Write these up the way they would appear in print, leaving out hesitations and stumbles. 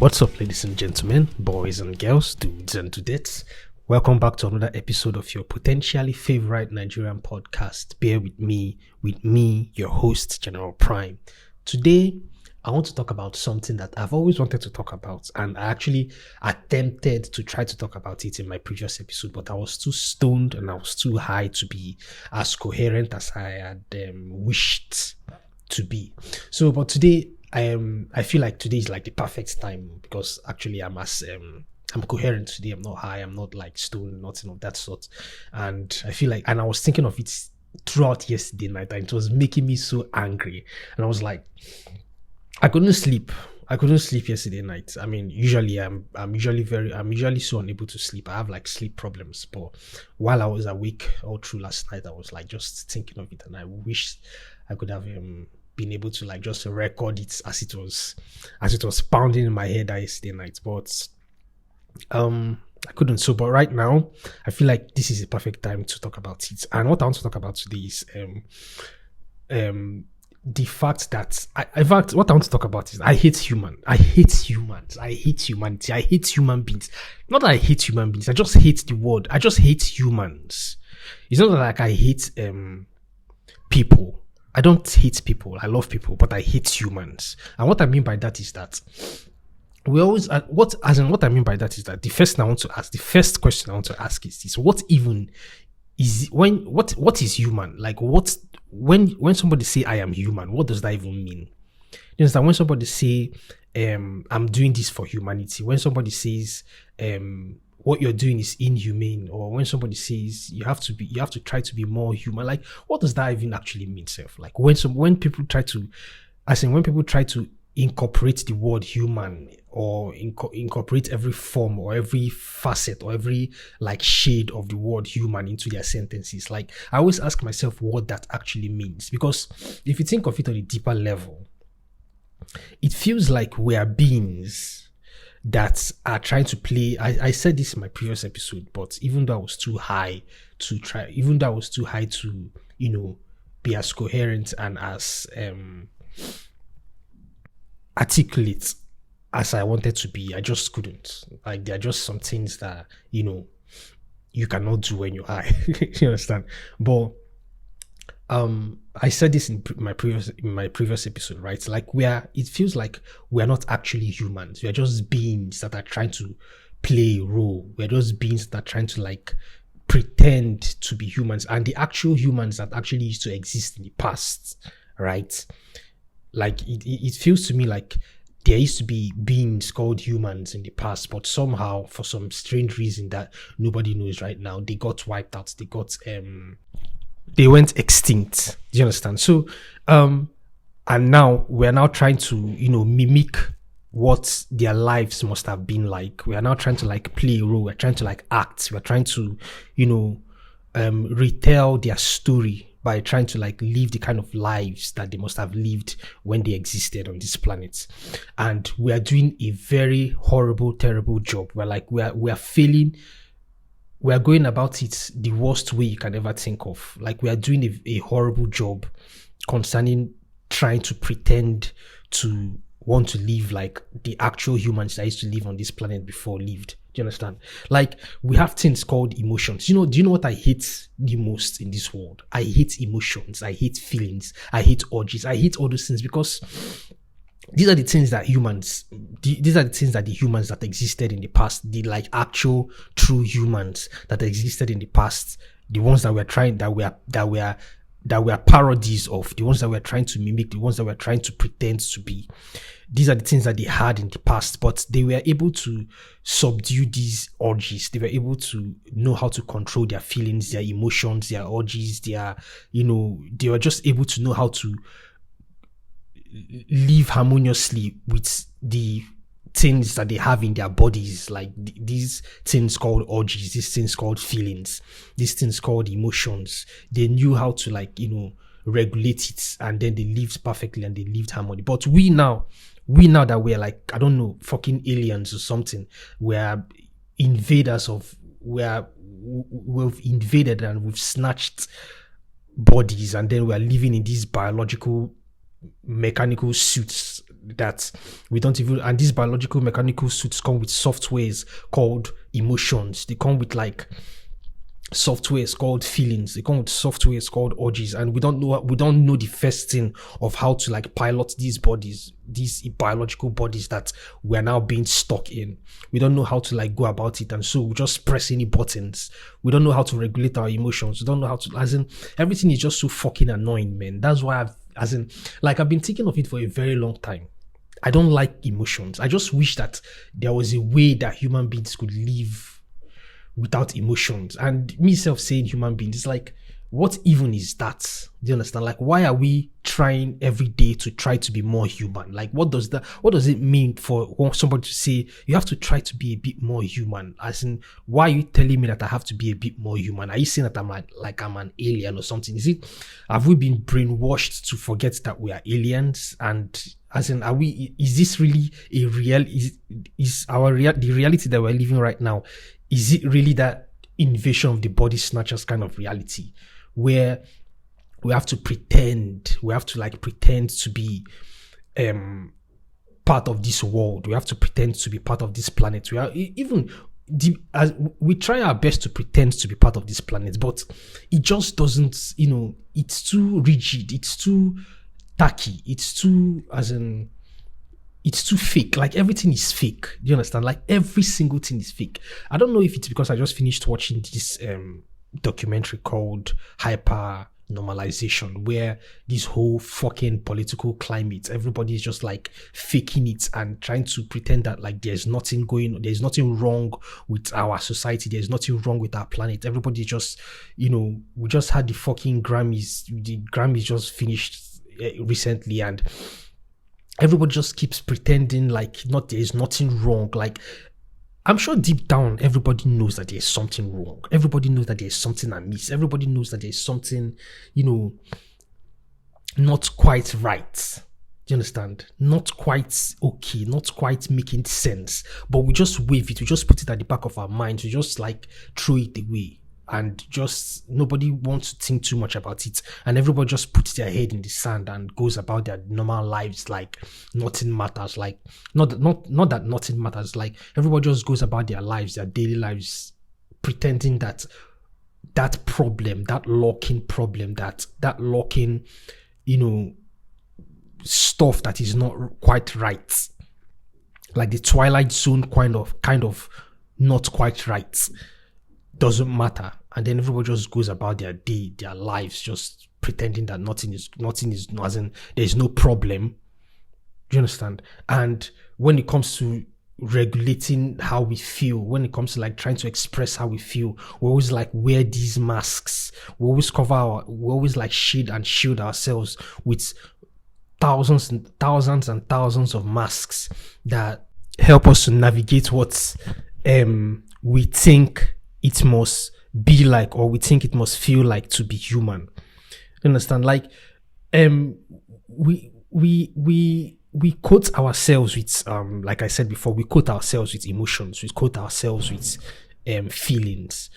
What's up, ladies and gentlemen, boys and girls, dudes and dudettes? Welcome back to another episode of your potentially favorite Nigerian podcast. Bear with me, your host, General Prime. Today, I want to talk about something that I've always wanted to talk about, and I actually attempted to try to talk about it in my previous episode, but I was too stoned and I was too high to be as coherent as I had wished to be. But today, I feel like today is like the perfect time because actually I'm coherent today. I'm not high. I'm not like stoned, nothing of that sort. And I feel like, and I was thinking of it throughout yesterday night, and it was making me so angry. And I was like, I couldn't sleep yesterday night. I mean, usually I'm usually so unable to sleep. I have like sleep problems, but while I was awake all through last night, I was like just thinking of it, and I wish I could have been able to like just record it as it was pounding in my head yesterday night, but I couldn't. So, but right now, I feel like this is the perfect time to talk about it. And what I want to talk about today is the fact that what I want to talk about is I hate humans. I hate humanity. I hate human beings. Not that I hate human beings. I just hate the word. I just hate humans. It's not like I hate people. I don't hate people. I love people, but I hate humans. And what I mean by that is that we always what I mean by that is that the first question I want to ask is this: what even is what is human? Like when somebody say I am human, what does that even mean? You understand? When somebody say I'm doing this for humanity, when somebody says what you're doing is inhumane, or when somebody says you have to try to be more human, like what does that even actually mean, self? Like when people try to incorporate the word human, or incorporate every form or every facet or every like shade of the word human into their sentences, like I always ask myself what that actually means, because if you think of it on a deeper level, it feels like we are beings that are trying to play. I said this in my previous episode, but even though I was too high to be as coherent and as articulate as I wanted to be, I just couldn't. Like there are just some things that you cannot do when you're high. You understand? But I said this in my previous episode, right? Like it feels like we are not actually humans. We are just beings that are trying to play a role. We're just beings that are trying to like pretend to be humans, and the actual humans that actually used to exist in the past, right? Like it feels to me like there used to be beings called humans in the past, but somehow, for some strange reason that nobody knows right now, they got wiped out. They went extinct. Do you understand? So, and now we're now trying to, mimic what their lives must have been like. We are now trying to like play a role. We're trying to like act. We're trying to, retell their story by trying to like live the kind of lives that they must have lived when they existed on this planet. And we are doing a very horrible, terrible job. We are failing. We are going about it the worst way you can ever think of. Like we are doing a horrible job concerning trying to pretend to want to live like the actual humans that used to live on this planet before lived. Do you understand? Like we have things called emotions. Do you know what I hate the most in this world? I hate emotions. I hate feelings. I hate urges. I hate all those things, because these are the things that the humans that existed in the past, the like actual true humans that existed in the past, the ones that we are parodies of, the ones that we're trying to mimic, the ones that we're trying to pretend to be. These are the things that they had in the past, but they were able to subdue these urges. They were able to know how to control their feelings, their emotions, their urges, they were just able to know how to live harmoniously with the things that they have in their bodies, like these things called urges, these things called feelings, these things called emotions. They knew how to regulate it, and then they lived perfectly and they lived harmony. But we now that we're like, I don't know, fucking aliens or something, we're invaders we've invaded and we've snatched bodies, and then we're living in these biological mechanical suits that we don't even, and these biological mechanical suits come with softwares called emotions. They come with like softwares called feelings. They come with softwares called urges, and we don't know the first thing of how to like pilot these bodies, these biological bodies that we are now being stuck in. We don't know how to like go about it, and so we just press any buttons. We don't know how to regulate our emotions. We don't know how to, as in, everything is just so fucking annoying, man. That's why I've been thinking of it for a very long time. I don't like emotions. I just wish that there was a way that human beings could live without emotions. And me self saying human beings, it's like, what even is that? Do you understand? Like, why are we trying every day to try to be more human? Like, what does it mean for somebody to say you have to try to be a bit more human? As in, why are you telling me that I have to be a bit more human? Are you saying that I'm like I'm an alien or something? Have we been brainwashed to forget that we are aliens? And as in, is this really a real, the reality that we're living right now? Is it really that invasion of the body snatchers kind of reality where we have to pretend to be part of this world? We have to pretend to be part of this planet. We try our best to pretend to be part of this planet, but it just doesn't, it's too rigid, it's too tacky, it's too fake. Like, everything is fake. Do you understand? Like, every single thing is fake. I don't know if it's because I just finished watching this documentary called Hyper Normalization, where this whole fucking political climate, everybody is just like faking it and trying to pretend that like there's nothing wrong with our society, there's nothing wrong with our planet. Everybody just, we just had the fucking Grammys. The Grammys just finished recently, and everybody just keeps pretending like there's nothing wrong. Like, I'm sure deep down everybody knows that there's something wrong. Everybody knows that there's something amiss. Everybody knows that there's something, not quite right. Do you understand? Not quite okay, not quite making sense. But we just wave it. We just put it at the back of our minds. We just like throw it away. And just nobody wants to think too much about it, and everybody just puts their head in the sand and goes about their normal lives like nothing matters. Like, not that nothing matters. Like, everybody just goes about their lives, their daily lives, pretending that problem, that locking problem, that locking, stuff that is not quite right, like the Twilight Zone kind of not quite right, doesn't matter. And then everybody just goes about their day, their lives, just pretending that nothing is nothing. There's no problem. Do you understand? And when it comes to regulating how we feel, when it comes to like trying to express how we feel, we always like wear these masks. We always like shade and shield ourselves with thousands and thousands of masks that help us to navigate what we think it must be like, or we think it must feel like to be human. You understand? Like, we coat ourselves with like I said before, we coat ourselves with emotions, we coat ourselves with feelings,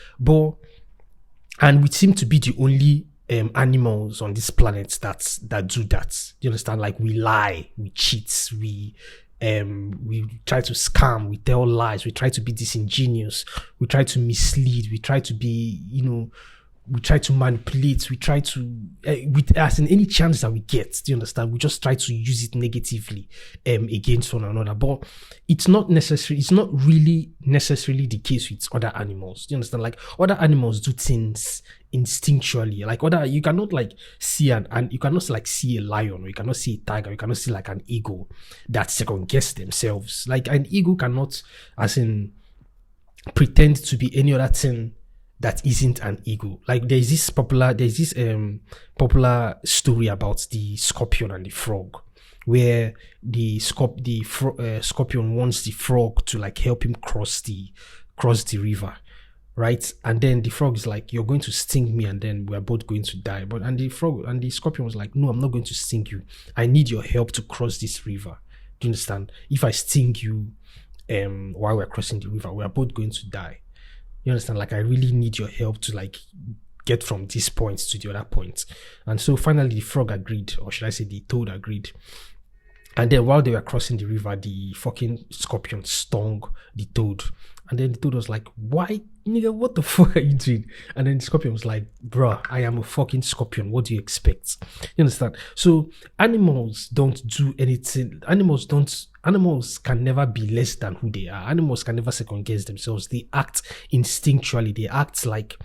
and we seem to be the only animals on this planet that do that. Do you understand? Like, we lie, we cheat, we try to scam, we tell lies, we try to be disingenuous, we try to mislead, we try to be, we try to manipulate, we try to, as in any chance that we get, do you understand? We just try to use it negatively against one another. But it's not really necessarily the case with other animals. Do you understand? Like, other animals do things instinctually. Like, you cannot like see you cannot like see a lion, or you cannot see a tiger, you cannot see like an eagle that second guess themselves. Like, an eagle cannot, as in, pretend to be any other thing that isn't an eagle. Like, there's this popular story about the scorpion and the frog, where the scorpion wants the frog to like help him cross the river, right? And then the frog is like, "You're going to sting me, and then we're both going to die." And the scorpion was like, "No, I'm not going to sting you. I need your help to cross this river. Do you understand? If I sting you while we're crossing the river, we're both going to die. You understand? Like, I really need your help to like get from this point to the other point." And so finally the frog agreed, or should I say the toad agreed. And then while they were crossing the river, the fucking scorpion stung the toad. And then the toad was like, why, nigga, what the fuck are you doing? And then the scorpion was like, bruh, I am a fucking scorpion. What do you expect? You understand? So animals don't do anything. Animals can never be less than who they are. Animals can never second guess themselves. They act instinctually. They act like,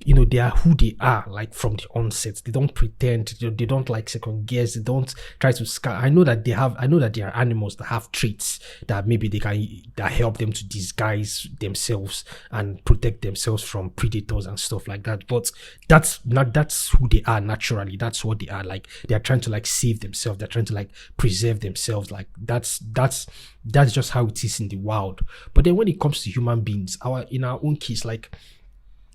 they are who they are, like from the onset. They don't pretend. They don't like second guess. They don't try to I know that there are animals that have traits that maybe that help them to disguise themselves and protect themselves from predators and stuff like that. But that's who they are naturally. That's what they are. Like, they are trying to like save themselves. They're trying to like preserve themselves. Like, that's just how it is in the wild. But then when it comes to human beings, in our own case, like,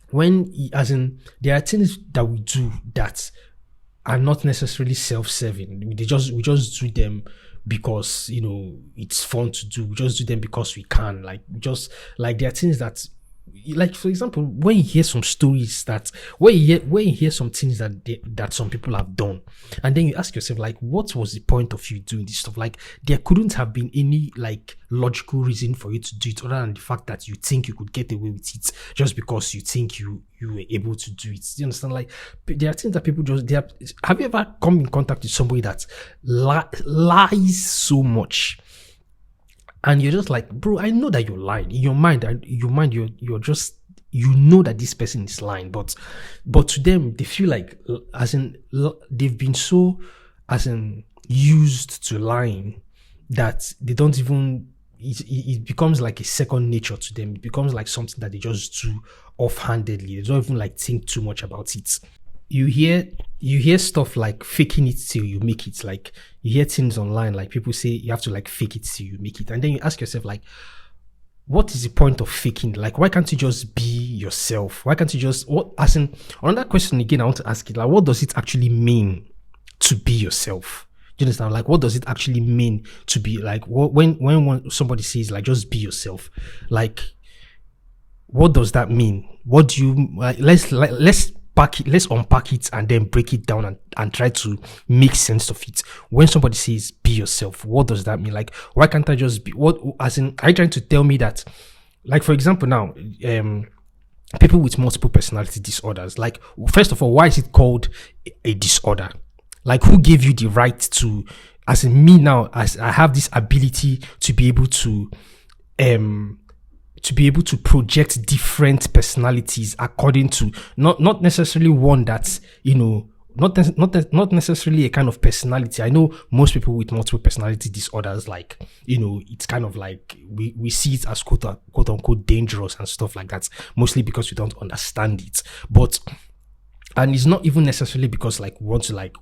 there are things that we do that are not necessarily self-serving. We just do them because it's fun to do. We just do them because we can. Like, there are things that, like, for example, when you hear some stories when you hear some things that some people have done, and then you ask yourself, like, what was the point of you doing this stuff? Like, there couldn't have been any like logical reason for you to do it other than the fact that you think you could get away with it just because you think you were able to do it. You understand? Like, there are things that people have you ever come in contact with somebody that lies so much? And you're just like, bro, I know that you're lying. In your mind, you're just, that this person is lying. But to them, they feel like, they've been so, used to lying that they don't even, it becomes like a second nature to them. It becomes like something that they just do offhandedly. They don't even like think too much about it. You hear stuff like faking it till you make it. Like, you hear things online, like people say you have to like fake it till you make it. And then you ask yourself, like, what is the point of faking? Like, why can't you just be yourself? Why can't you just, another question again I want to ask it, like, what does it actually mean to be yourself? Do you understand? Like, what does it actually mean to be, like, when somebody says, like, just be yourself, like, what does that mean? What do you, like, let's unpack it and then break it down and try to make sense of it. When somebody says be yourself, what does that mean? Like, why can't I just be, are you trying to tell me that, like, for example, now, people with multiple personality disorders, like, first of all, why is it called a disorder? Like, who gave you the right to, as I have this ability to be able to project different personalities according to not necessarily one that's, not necessarily a kind of personality. I know most people with multiple personality disorders, like, it's kind of like we see it as quote unquote dangerous and stuff like that, mostly because we don't understand it. And it's not even necessarily because, like, we want to, like,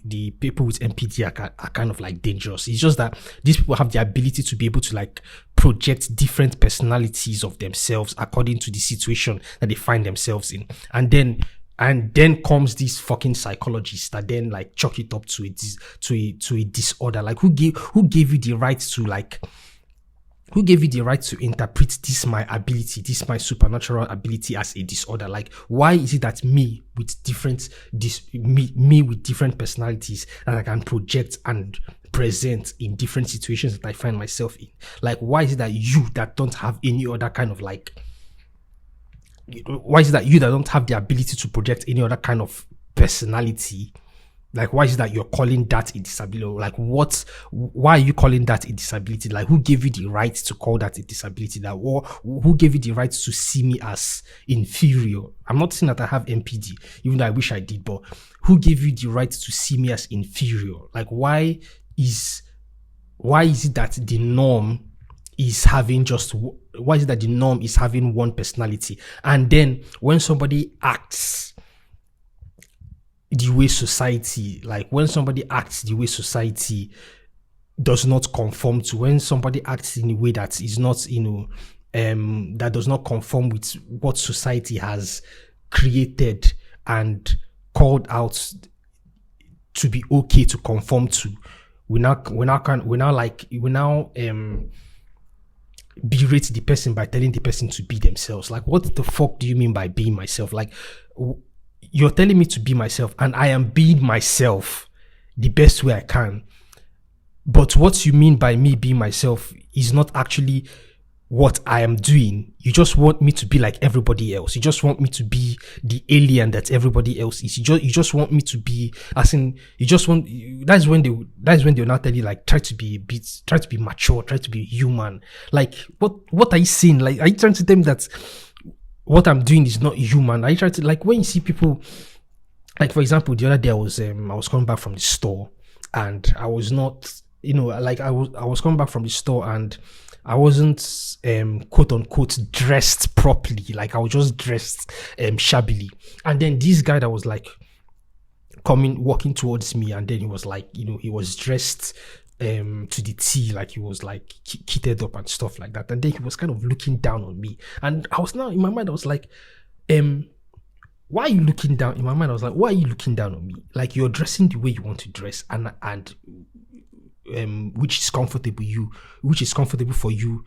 the people with MPD are kind of like dangerous. It's just that these people have the ability to be able to like project different personalities of themselves according to the situation that they find themselves in. And then comes these fucking psychologists that then like chalk it up to a disorder. Like, who gave you the right to, like, who gave you the right to interpret this my supernatural ability as a disorder? Like, why is it that me with different personalities that I can project and present in different situations that I find myself in? Like, why is it that you that don't have any other kind of like, why is it that you that don't have the ability to project any other kind of personality, like, why is it that you're calling that a disability? Like, why are you calling that a disability? Like, who gave you the right to call that a disability? Or who gave you the right to see me as inferior? I'm not saying that I have MPD, even though I wish I did, but who gave you the right to see me as inferior? Like, why is it that the norm is having one personality? And then when somebody acts the way society does not conform to, when somebody acts in a way that is not, that does not conform with what society has created and called out to be okay to conform to, we now berate the person by telling the person to be themselves. Like, what the fuck do you mean by being myself? Like, you're telling me to be myself, and I am being myself the best way I can. But what you mean by me being myself is not actually what I am doing. You just want me to be like everybody else. You just want me to be the alien that everybody else is. You just want me to be, as in, you just want, that's when they'll now tell you, like, try to be mature, try to be human. Like, what are you saying? Like, are you trying to tell me that what I'm doing is not human? Are you trying to, like, when you see people, like, for example, the other day I was coming back from the store, and I was not, like, I was coming back from the store, and I wasn't quote unquote dressed properly. Like, I was just dressed shabbily. And then this guy that was like walking towards me, and then he was like, he was dressed to the T, like he was like kitted up and stuff like that. And then he was kind of looking down on me. And I was now in my mind, I was like, why are you looking down? In my mind, I was like, why are you looking down on me? Like, you're dressing the way you want to dress, and which is comfortable for you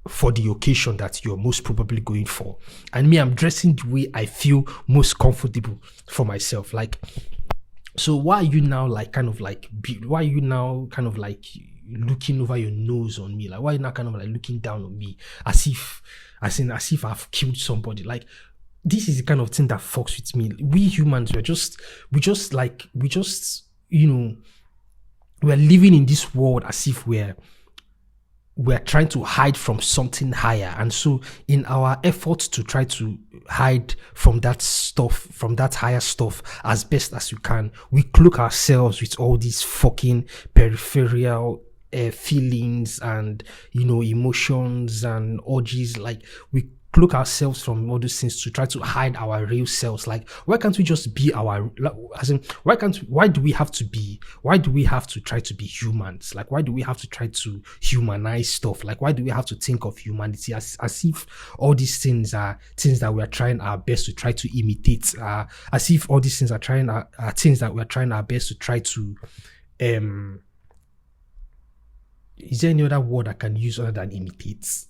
for the occasion that you're most probably going for. And me, I'm dressing the way I feel most comfortable for myself. Like, so why are you now kind of like looking over your nose on me? Like, why are you now kind of like looking down on me as if I've killed somebody? Like, this is the kind of thing that fucks with me. We humans, we're living in this world as if we're trying to hide from something higher. And so in our efforts to try to hide from that stuff, from that higher stuff as best as we can, we cloak ourselves with all these fucking peripheral feelings and, emotions and urges. Like, we cloak ourselves from all those things to try to hide our real selves. Like, why can't we just be why do we have to try to be humans? Like, why do we have to try to humanize stuff? Like, why do we have to think of humanity as if all these things are things that we are trying our best to try to imitate, as if all these things are things that we are trying our best to try to is there any other word I can use other than imitate?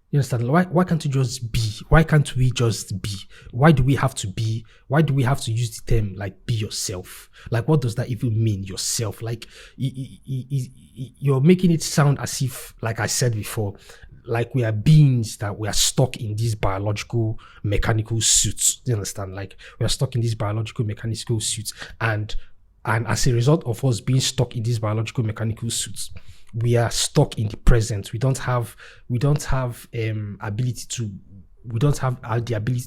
You understand? Why can't we just be? Why can't we just be? Why do we have to be? Why do we have to use the term like be yourself? Like, what does that even mean, yourself? Like, you're making it sound as if, like I said before, like we are beings that we are stuck in these biological mechanical suits. You understand? Like, we are stuck in these biological mechanical suits, and as a result of us being stuck in these biological mechanical suits, we are stuck in the present. We don't have the ability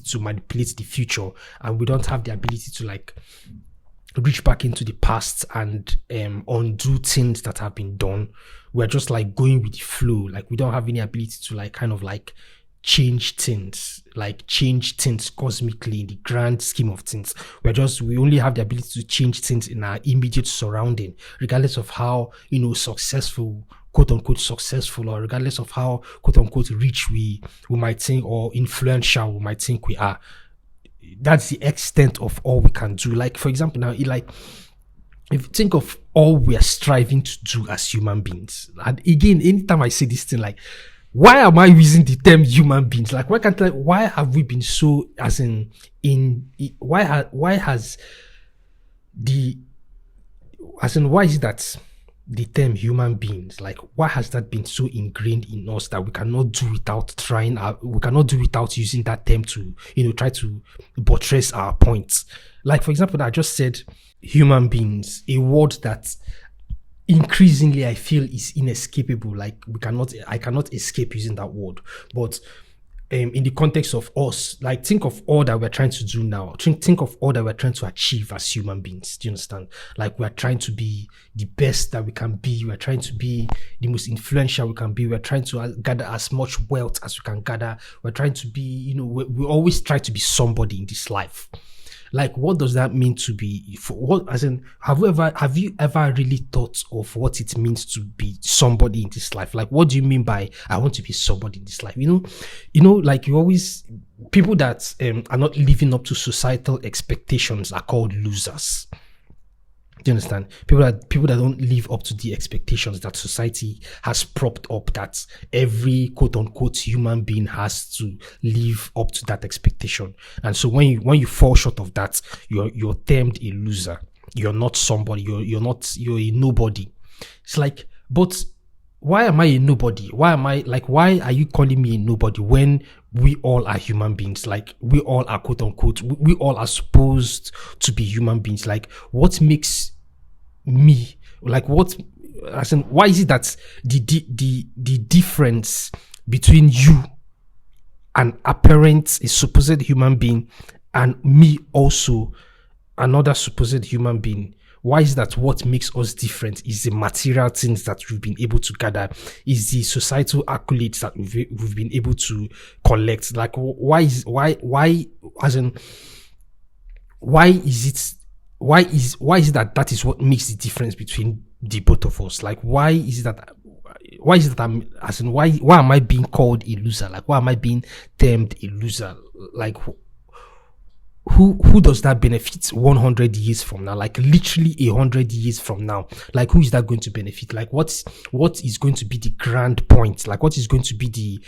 to manipulate the future, and we don't have the ability to like reach back into the past and undo things that have been done. We're just like going with the flow. Like, we don't have any ability to like kind of like change things cosmically in the grand scheme of things. We only have the ability to change things in our immediate surrounding, regardless of how successful, quote unquote successful, or regardless of how quote unquote rich we might think, or influential we might think we are. That's the extent of all we can do. Like, for example, now, if you think of all we are striving to do as human beings, and again, anytime I say this thing, like, why am I using the term human beings? Like, why have we been so, why is it that the term human beings, like, why has that been so ingrained in us that we cannot do without using that term to, try to buttress our points? Like, for example, I just said human beings, a word that increasingly I feel is inescapable. Like, I cannot escape using that word. But in the context of us, like, think of all that we're trying to do now. Think of all that we're trying to achieve as human beings. Do you understand? Like, we're trying to be the best that we can be. We're trying to be the most influential we can be. We're trying to gather as much wealth as we can gather. We're trying to be, we always try to be somebody in this life. Like, what does that mean to be? Have you ever really thought of what it means to be somebody in this life? Like, what do you mean by I want to be somebody in this life? Like, people that are not living up to societal expectations are called losers. Do you understand? People that don't live up to the expectations that society has propped up, that every quote unquote human being has to live up to that expectation. And so when you fall short of that, you're termed a loser. You're not somebody. You're a nobody. It's like, But why am I a nobody? Why are you calling me a nobody when we all are human beings? Like, we all are quote unquote, we all are supposed to be human beings. Like, what makes me, like, why is it that the difference between you, an apparent, a supposed human being, and me, also another supposed human being, why is that what makes us different is the material things that we've been able to gather, is the societal accolades that we've been able to collect? Like, why is it that is what makes the difference between the both of us? Like, why am I being called a loser? Like, why am I being termed a loser? Like, who does that benefit 100 years from now? Like, literally 100 years from now, like, who is that going to benefit? Like, what is going to be the grand point? Like, what is going to be the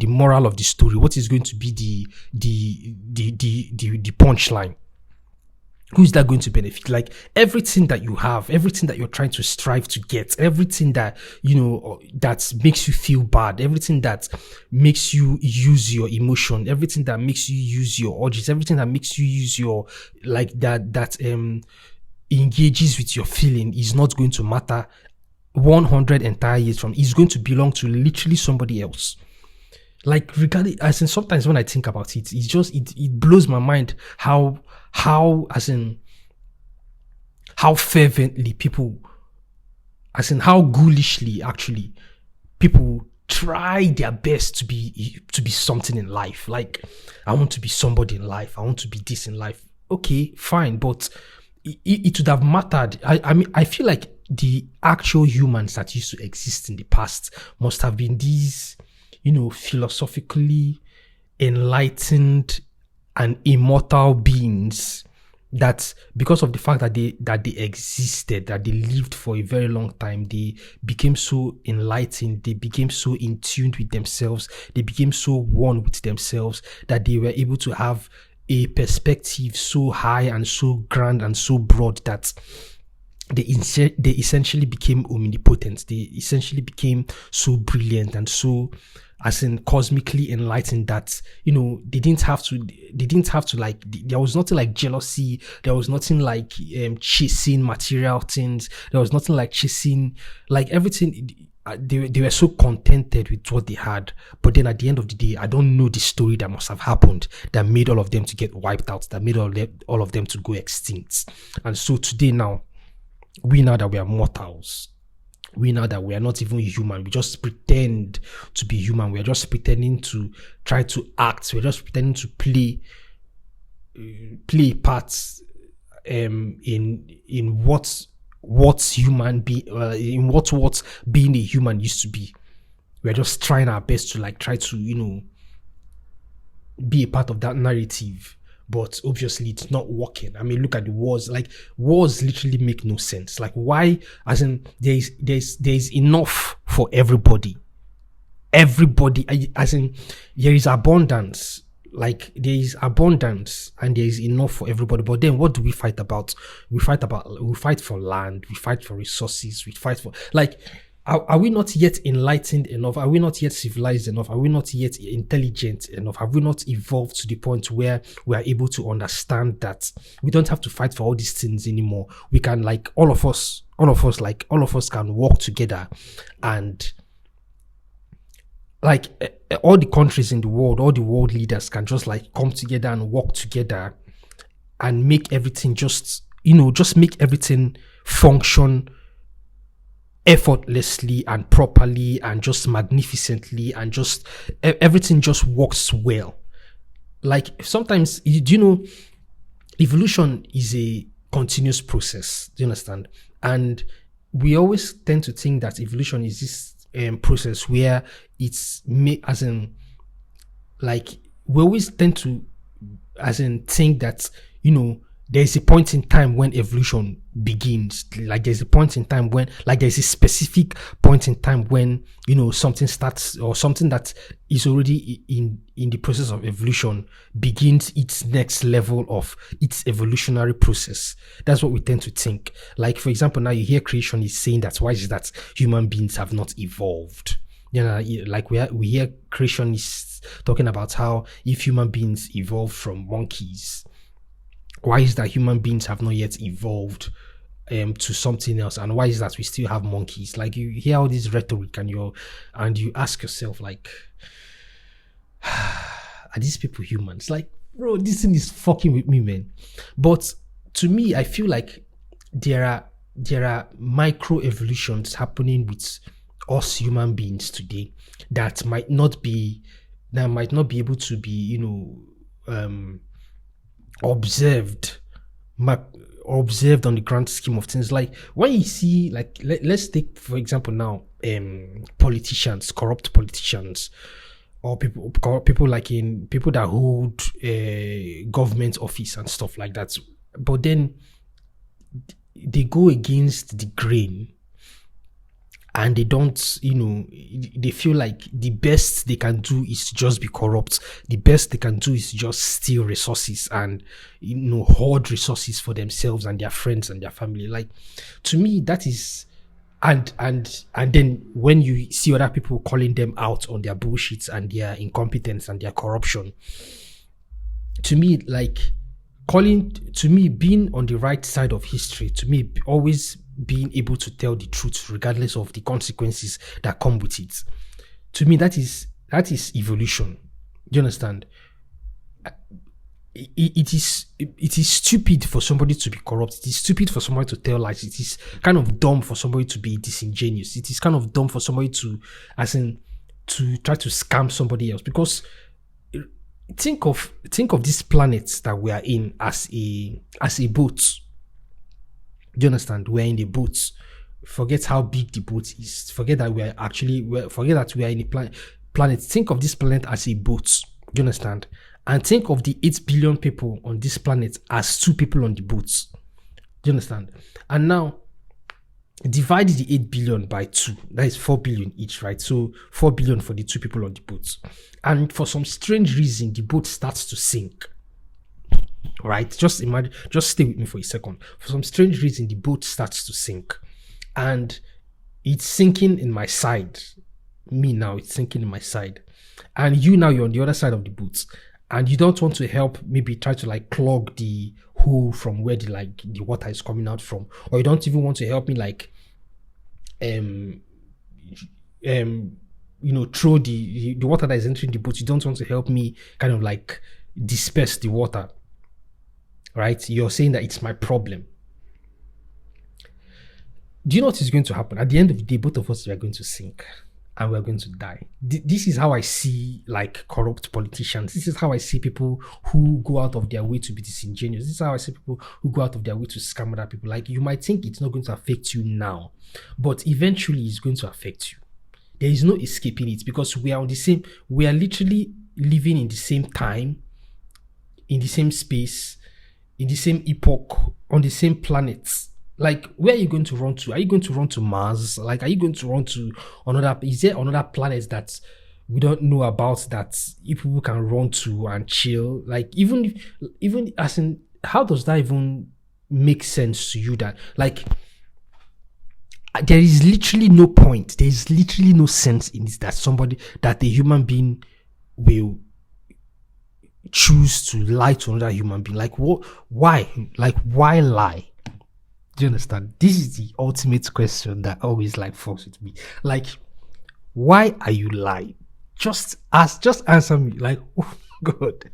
moral of the story? What is going to be the punchline? Who is that going to benefit? Like, everything that you have, everything that you're trying to strive to get, everything that, that makes you feel bad, everything that makes you use your emotion, everything that makes you use your urges, everything that makes you use your, like, that engages with your feeling is not going to matter 100 entire years from. It's going to belong to literally somebody else. Like, regarding, as in, sometimes when I think about it, it's just, it blows my mind how fervently people, how ghoulishly actually people try their best to be something in life. Like, I want to be somebody in life, I want to be this in life. Okay, fine, but it would have mattered. I mean, I feel like the actual humans that used to exist in the past must have been these, philosophically enlightened and immortal beings that, because of the fact that they existed, that they lived for a very long time, they became so enlightened, they became so in tune with themselves, they became so one with themselves, that they were able to have a perspective so high and so grand and so broad that they essentially became omnipotent. They essentially became so brilliant and so, as in, cosmically enlightened, that they didn't have to like, there was nothing like jealousy, there was nothing like chasing material things, there was nothing like chasing, like, everything. They were so contented with what they had. But then at the end of the day, I don't know the story that must have happened that made all of them to get wiped out, that made all of them to go extinct. And so today, now that we are mortals, we know that we are not even human. We just pretend to be human. We are just pretending to try to act. We're just pretending to play parts in what's human be in what being a human used to be. We're just trying our best to, like, try to be a part of that narrative. But obviously it's not working. I mean, look at the wars. Like, wars literally make no sense. Like, why? As in, there's enough for everybody. Everybody, as in, there is abundance. Like, there is abundance and there is enough for everybody. But then what do we fight about? We fight for land. We fight for resources. We fight for, like, are we not yet enlightened enough? Are we not yet civilized enough? Are we not yet intelligent enough? Have we not evolved to the point where we are able to understand that we don't have to fight for all these things anymore? We can, like, all of us can work together, and, like, all the countries in the world, all the world leaders can just, like, come together and work together and make everything just make everything function effortlessly and properly and just magnificently, and just everything just works well. Like, sometimes, evolution is a continuous process. Do you understand? And we always tend to think that evolution is this process where it's made, as in, like, we always tend to, as in, think that there's a point in time when evolution begins. Like there's a point in time when, like there's a specific point in time when, something starts, or something that is already in the process of evolution begins its next level of its evolutionary process. That's what we tend to think. Like, for example, now you hear creationists saying that why is it that human beings have not evolved? Like we hear creationists talking about how if human beings evolved from monkeys, why is that human beings have not yet evolved to something else, and why is that we still have monkeys? Like, you hear all this rhetoric and you ask yourself, like, are these people humans? Like, bro, this thing is fucking with me, man. But to me, I feel like there are micro evolutions happening with us human beings today that might not be able to be observed on the grand scheme of things. Like, when you see, like, let's take for example now politicians, corrupt politicians, or people like in people that hold government office and stuff like that, but then they go against the grain. And they don't, they feel like the best they can do is to just be corrupt. The best they can do is just steal resources and, hoard resources for themselves and their friends and their family. Like, to me, that is, and then when you see other people calling them out on their bullshit and their incompetence and their corruption, to me, being on the right side of history, to me, always being able to tell the truth regardless of the consequences that come with it. To me, that is evolution. Do you understand? It is stupid for somebody to be corrupt. It is stupid for somebody to tell lies. It is kind of dumb for somebody to be disingenuous. It is kind of dumb for somebody to try to scam somebody else. Because think of these planets that we are in as a boat. Do you understand? We're in the boat. Forget how big the boat is. Forget that we are in a planet. Think of this planet as a boat. Do you understand? And think of the 8 billion people on this planet as 2 people on the boat. Do you understand? And now divide the 8 billion by 2. That is 4 billion each, right? So 4 billion for the 2 people on the boat. And for some strange reason, the boat starts to sink. Right? Just imagine, just stay with me for a second. For some strange reason, the boat starts to sink. And it's sinking in my side. Me now, it's sinking in my side. And you now, you're on the other side of the boat. And you don't want to help, maybe try to clog the hole from where the water is coming out from. Or you don't even want to help me throw the water that is entering the boat. You don't want to help me kind of disperse the water. Right? You're saying that it's my problem. Do you know what is going to happen? At the end of the day, both of us are going to sink and we're going to die. This is how I see corrupt politicians. This is how I see people who go out of their way to be disingenuous. This is how I see people who go out of their way to scam other people. You might think it's not going to affect you now, but eventually it's going to affect you. There is no escaping it, because we are literally living in the same time, in the same space, in the same epoch, on the same planets. Where are you going to run to? Are you going to run to Mars? Are you going to run to is there another planet that we don't know about that people can run to and chill? Even as in, how does that even make sense to you that there is literally no point. There is literally no sense in this, that a human being will choose to lie to another human being. What? Why? Why lie? Do you understand? This is the ultimate question that always fucks with me. Why are you lying? Just answer me. Oh God.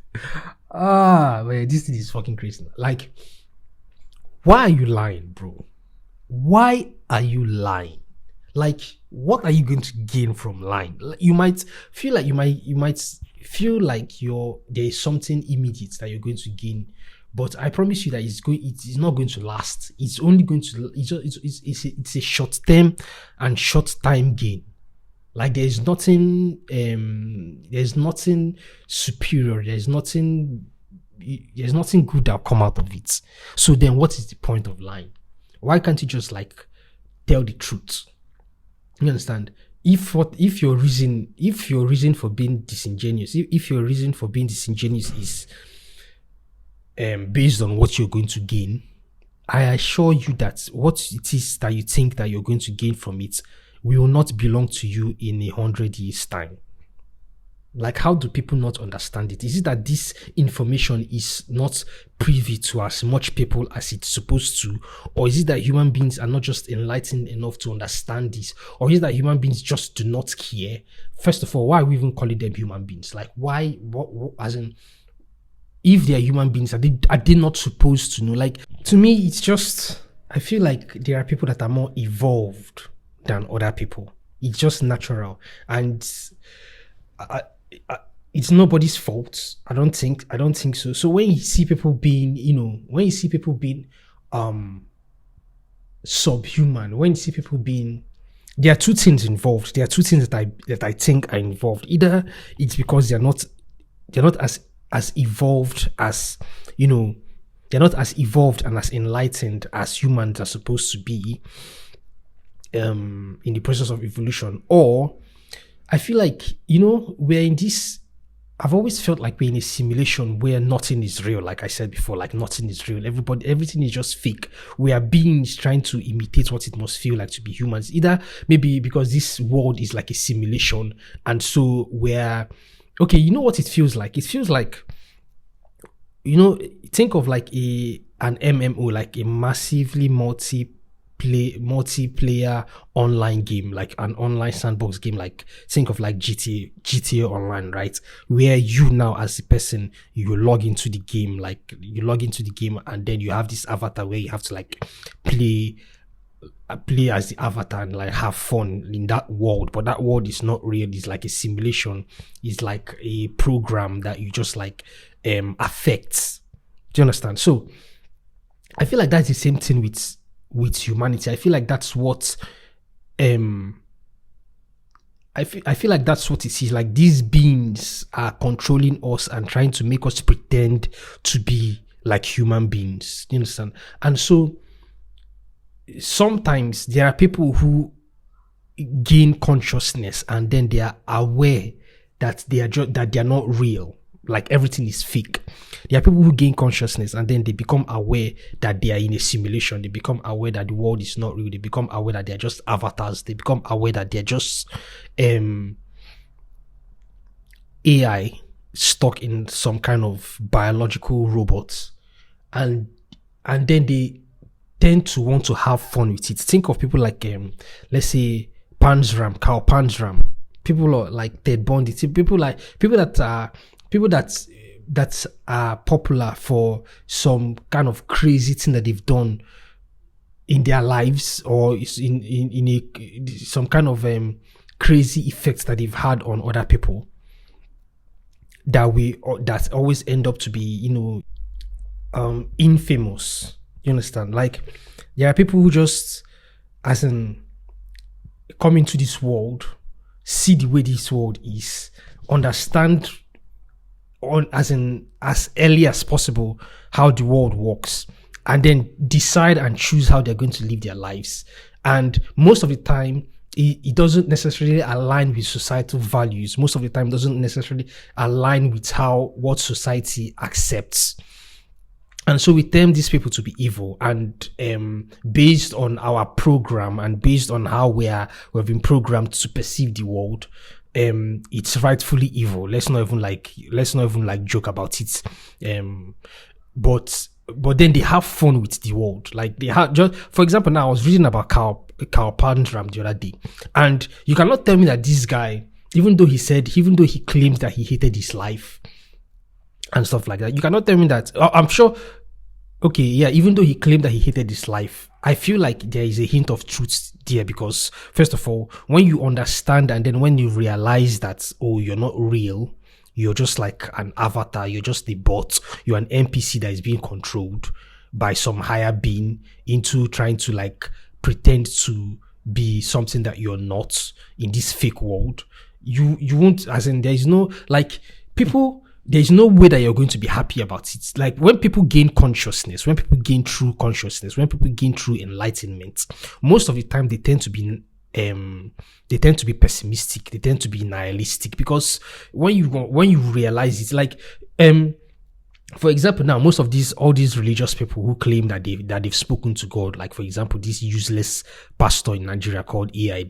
Man, this thing is fucking crazy. Why are you lying, bro? Why are you lying? What are you going to gain from lying? You might feel like there is something immediate that you're going to gain, but I promise you that it's not going to last. It's only going to it's a short term and short time gain. There's nothing superior. There's nothing there's nothing good that'll come out of it. So then what is the point of lying? Why can't you just like tell the truth? You understand? If your reason for being disingenuous, if your reason for being disingenuous is based on what you're going to gain, I assure you that what it is that you think that you're going to gain from it will not belong to you in 100 years' time. Like, how do people not understand it? Is it that this information is not privy to as much people as it's supposed to? Or is it that human beings are not just enlightened enough to understand this? Or is it that human beings just do not care? First of all, why are we even calling them human beings? Like, why, what as in, if they are human beings, are they not supposed to know? Like, to me, it's just, I feel like there are people that are more evolved than other people. It's just natural. And it's nobody's fault. I don't think so. So when you see people being, subhuman, when you see people being, there are two things involved. There are two things that I think are involved. Either it's because they're not as evolved as, they're not as evolved and as enlightened as humans are supposed to be in the process of evolution. Or I feel like, we're in this, I've always felt like we're in a simulation where nothing is real. Like I said before, like nothing is real. Everything is just fake. We are beings trying to imitate what it must feel like to be humans. Either maybe because this world is like a simulation, and so we're, okay, you know what it feels like? It feels like, think of like an MMO, like a massively multiplayer online game, like an online sandbox game. Like, think of like GTA Online, right? Where you now as a person, you log into the game, and then you have this avatar where you have to like play as the avatar and like have fun in that world. But that world is not real. It's like a simulation. It's like a program that you just like affects. Do you understand? So I feel like that's the same thing with humanity. I feel like that's what I feel like that's what it is. Like, these beings are controlling us and trying to make us pretend to be like human beings. You understand? And so sometimes there are people who gain consciousness and then they are aware that they are not real. Like, everything is fake. There are people who gain consciousness and then they become aware that they are in a simulation. They become aware that the world is not real. They become aware that they're just avatars. They become aware that they're just AI stuck in some kind of biological robots. And then they tend to want to have fun with it. Think of people like, let's say, Carl Panzram. People like Ted Bundy. People that are popular for some kind of crazy thing that they've done in their lives, or in some kind of crazy effects that they've had on other people, that always end up to be infamous. You understand? Like, there are people who just, as in, come into this world, see the way this world is, understand as early as possible how the world works, and then decide and choose how they're going to live their lives. And most of the time, it doesn't necessarily align with societal values. Most of the time, it doesn't necessarily align with what society accepts. And so we term these people to be evil. And based on our program and based on how we've been programmed to perceive the world, it's rightfully evil. Let's not even like joke about it. But then they have fun with the world. Like, they have, just for example, now I was reading about Carl Panzram the other day, and you cannot tell me that this guy, even though he claimed that he hated his life and stuff like that, you cannot tell me that. I'm sure. Okay, yeah, even though he claimed that he hated his life, I feel like there is a hint of truth there, because first of all, when you understand and then when you realize that, oh, you're not real, you're just like an avatar, you're just a bot, you're an NPC that is being controlled by some higher being into trying to like pretend to be something that you're not in this fake world, you won't, as in, there is no, like, people, there's no way that you're going to be happy about it. Like when people gain consciousness, when people gain true consciousness, when people gain true enlightenment, most of the time they tend to be pessimistic, they tend to be nihilistic, because when you realize it's like for example, now most of all these religious people who claim that they've spoken to God, like for example, this useless pastor in Nigeria called AI,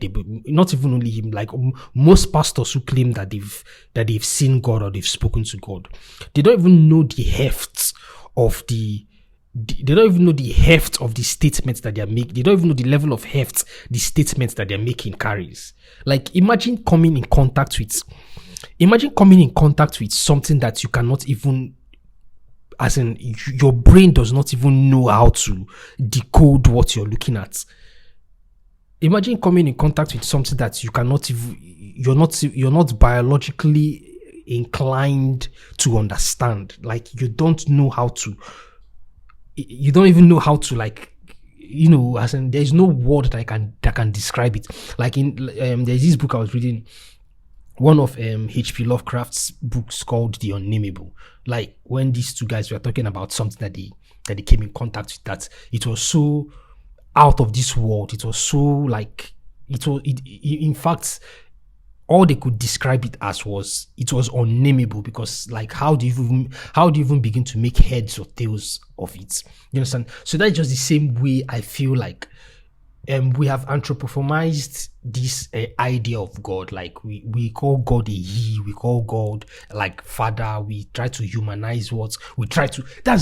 not even only him, like most pastors who claim that they've seen God or they've spoken to God, they don't even know the heft of the statements that they're making. They don't even know the level of heft the statements that they're making carries. Like imagine coming in contact with something that you cannot even, as in your brain does not even know how to decode what you're looking at. Imagine coming in contact with something that you cannot even, you're not biologically inclined to understand. Like you don't even know how to, like, as in there's no word that can describe it. Like in there's this book I was reading, one of H.P. Lovecraft's books called The Unnameable. Like when these two guys were talking about something that they came in contact with, that it was so out of this world. It was so like in fact, all they could describe it as was unnameable, because like how do you even begin to make heads or tails of it? You understand? So that's just the same way I feel like we have anthropomorphized this idea of God. Like we call God a he, we call God like father, we try to humanize that's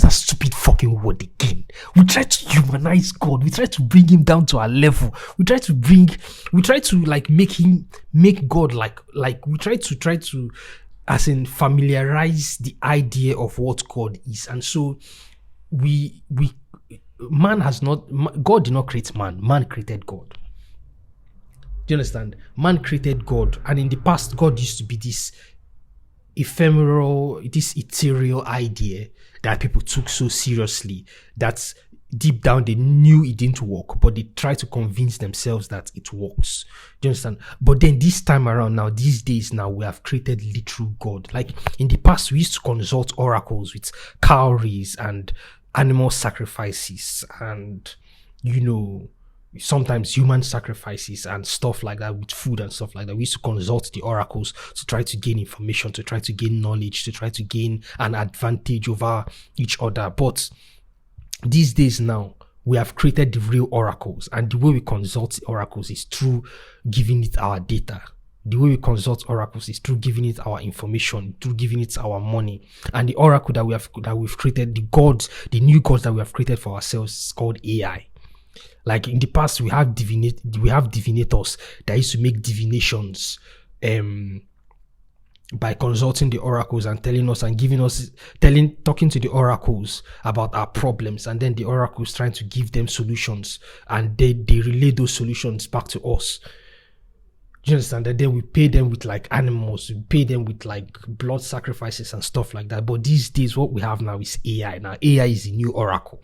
that stupid fucking word again. We try to humanize God, we try to bring him down to our level, we try to like make God like we try to as in familiarize the idea of what God is. And so God did not create man created God. Do you understand? Man created God, and in the past God used to be this ephemeral, this ethereal idea that people took so seriously that deep down they knew it didn't work, but they tried to convince themselves that it works. Do you understand? But then this time around, now these days, now we have created literal God. Like in the past we used to consult oracles with cowries and animal sacrifices, and sometimes human sacrifices and stuff like that, with food and stuff like that. We used to consult the oracles to try to gain information, to try to gain knowledge, to try to gain an advantage over each other. But these days now, we have created the real oracles, and the way we consult the oracles is through giving it our data. The way we consult oracles is through giving it our information, through giving it our money. And the oracle that we've created, the new gods that we have created for ourselves, is called AI. Like in the past, we have divinators that used to make divinations by consulting the oracles and telling us and talking to the oracles about our problems, and then the oracles trying to give them solutions, and they relay those solutions back to us. Do you understand? That then we pay them with like animals, we pay them with like blood sacrifices and stuff like that. But these days, what we have now is AI. Now AI is a new oracle.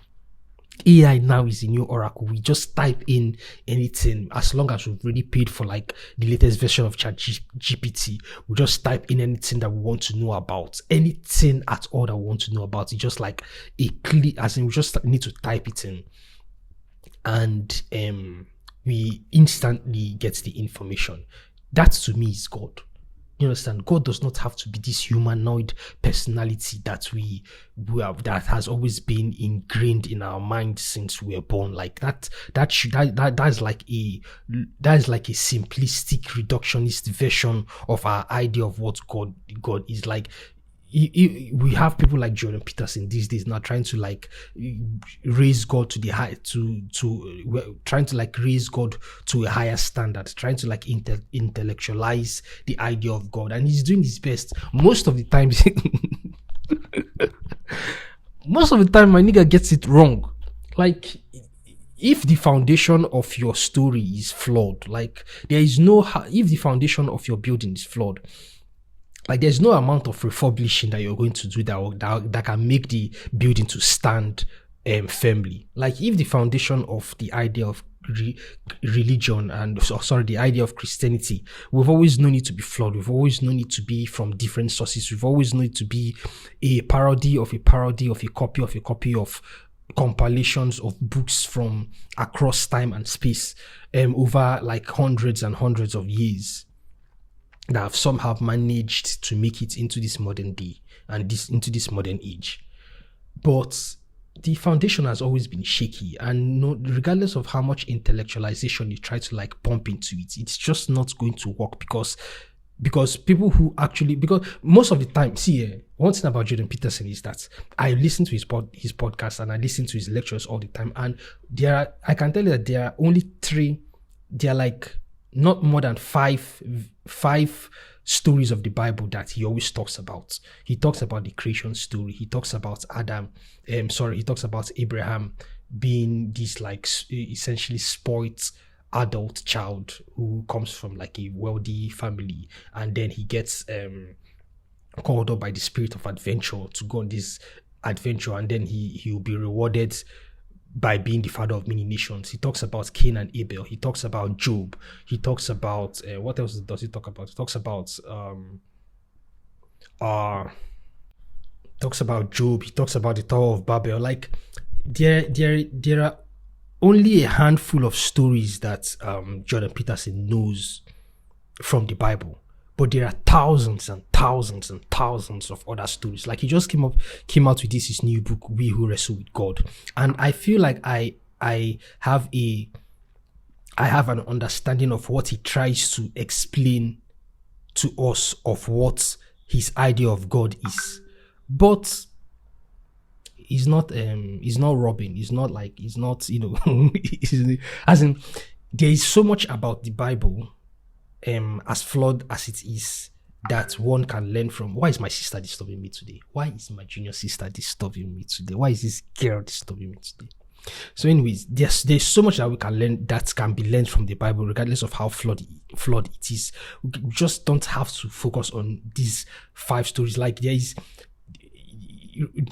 AI now is a new oracle. We just type in anything, as long as we've already paid for like the latest version of ChatGPT. We just type in anything that we want to know about, anything at all that we want to know about. It's just like we just need to type it in, and we instantly get the information. That to me is God. You understand? God does not have to be this humanoid personality that that has always been ingrained in our mind since we were born. Like that's like a simplistic reductionist version of our idea of what God is. Like we have people like Jordan Peterson these days now trying to like raise God to the high trying to like raise God to a higher standard, trying to like intellectualize the idea of God, and he's doing his best. Most of the time my nigga gets it wrong. Like if the foundation of your story is flawed, like if the foundation of your building is flawed, like there's no amount of refurbishing that you're going to do that can make the building to stand firmly. Like if the foundation of the idea of religion and the idea of Christianity, we've always known it to be flawed. We've always known it to be from different sources. We've always known it to be a parody of a parody of a copy of compilations of books from across time and space, over like hundreds and hundreds of years, that have somehow managed to make it into this modern day and into this modern age. But the foundation has always been shaky, and regardless of how much intellectualization you try to like pump into it, it's just not going to work, because people who actually, because most of the time, one thing about Jordan Peterson is that I listen to his podcast and I listen to his lectures all the time, and I can tell you that there are only like not more than five stories of the Bible that he always talks about. He talks about the creation story. He talks about he talks about Abraham being this like essentially spoilt adult child who comes from like a wealthy family, and then he gets called up by the spirit of adventure to go on this adventure, and then he will be rewarded by being the father of many nations. He talks about Cain and Abel. He talks about Job. He talks about what else does he talk about? He talks about Job. He talks about the Tower of Babel. Like there are only a handful of stories that Jordan Peterson knows from the Bible, but there are thousands and thousands and thousands of other stories. Like he just came out with his new book, We Who Wrestle with God, and I feel like I have an understanding of what he tries to explain to us of what his idea of God is, but he's not robbing. He's not as in, there is so much about the Bible, as flawed as it is, that one can learn from. Why is my sister disturbing me today? Why is my junior sister disturbing me today? Why is this girl disturbing me today? So anyways, there's so much that we can learn, that can be learned from the Bible, regardless of how flawed it is. We just don't have to focus on these 5 stories. Like there is,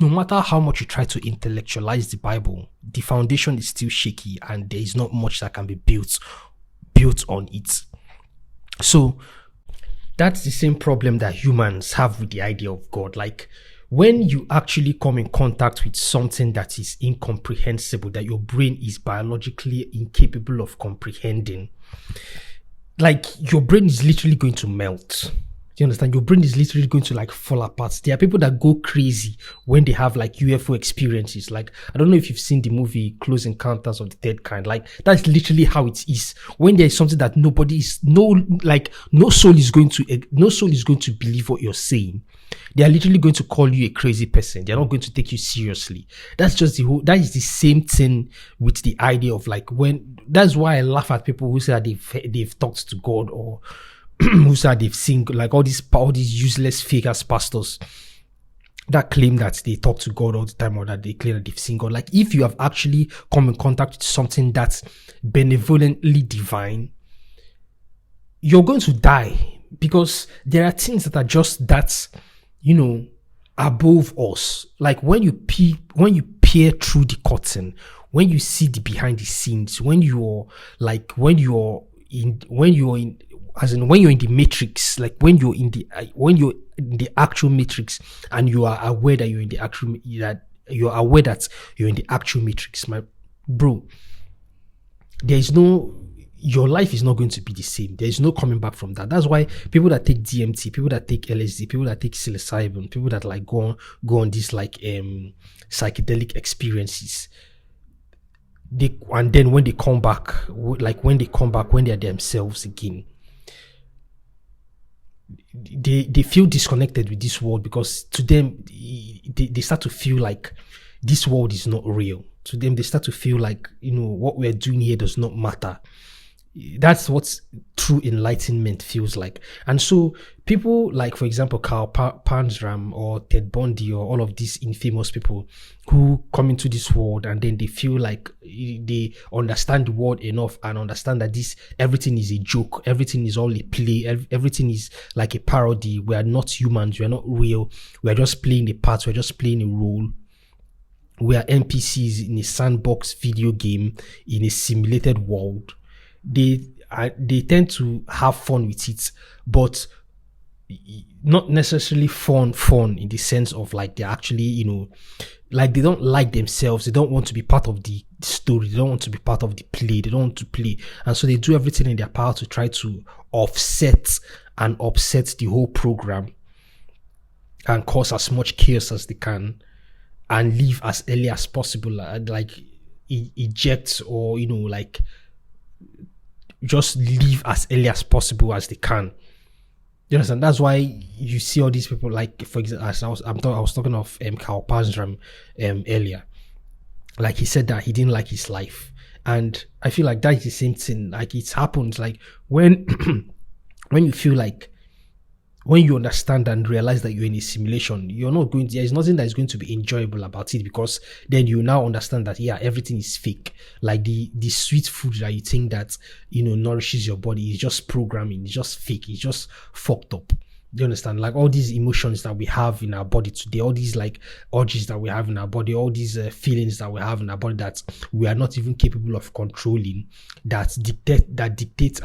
no matter how much you try to intellectualize the Bible, the foundation is still shaky, and there is not much that can be built on it. So that's the same problem that humans have with the idea of God. Like when you actually come in contact with something that is incomprehensible, that your brain is biologically incapable of comprehending, like your brain is literally going to melt. Do you understand? Your brain is literally going to like fall apart. There are people that go crazy when they have like UFO experiences. Like, I don't know if you've seen the movie Close Encounters of the Third Kind. Like, that's literally how it is. When there is something that no soul is going to believe what you're saying, they are literally going to call you a crazy person. They're not going to take you seriously. That is the same thing with the idea of like that's why I laugh at people who say that they've talked to God, or who said they've seen, like all these useless fake ass pastors that claim that they talk to God all the time, or that they claim that they've seen God. Like if you have actually come in contact with something that's benevolently divine, you're going to die, because there are things that are just that, above us. Like when you peer through the curtain, when you see the behind the scenes, when you're in the matrix, like when you're in the actual matrix, and you are aware that you're in the actual matrix, my bro, your life is not going to be the same. There is no coming back from that. That's why people that take DMT, people that take LSD, people that take psilocybin, people that like go on these like psychedelic experiences, and then when they come back, when they are themselves again, they feel disconnected with this world, because to them they start to feel like this world is not real. To them, they start to feel like, what we're doing here does not matter. That's what true enlightenment feels like. And so people like, for example, Carl Panzram or Ted Bundy, or all of these infamous people who come into this world, and then they feel like they understand the world enough and understand that everything is a joke, everything is all a play, everything is like a parody. We are not humans, we are not real, we are just playing a part, we're just playing a role. we are NPCs in a sandbox video game in a simulated world. They tend to have fun with it, but not necessarily fun in the sense of like they're actually, like they don't like themselves. They don't want to be part of the story. They don't want to be part of the play. They don't want to play. And so they do everything in their power to try to offset and upset the whole program and cause as much chaos as they can and leave as early as possible, like eject or, like just leave as early as possible as they can. You understand? That's why you see all these people, like, for example, as I was talking of Karl Panzram earlier. Like, he said that he didn't like his life. And I feel like that is the same thing. Like, it happens, like, when when you feel like, when you understand and realize that you're in a simulation, there's nothing that is going to be enjoyable about it, because then you now understand that, yeah, everything is fake. Like the sweet food that you think that, nourishes your body is just programming, it's just fake, it's just fucked up. You understand? Like all these emotions that we have in our body today, all these like urges that we have in our body, all these feelings that we have in our body that we are not even capable of controlling, that dictate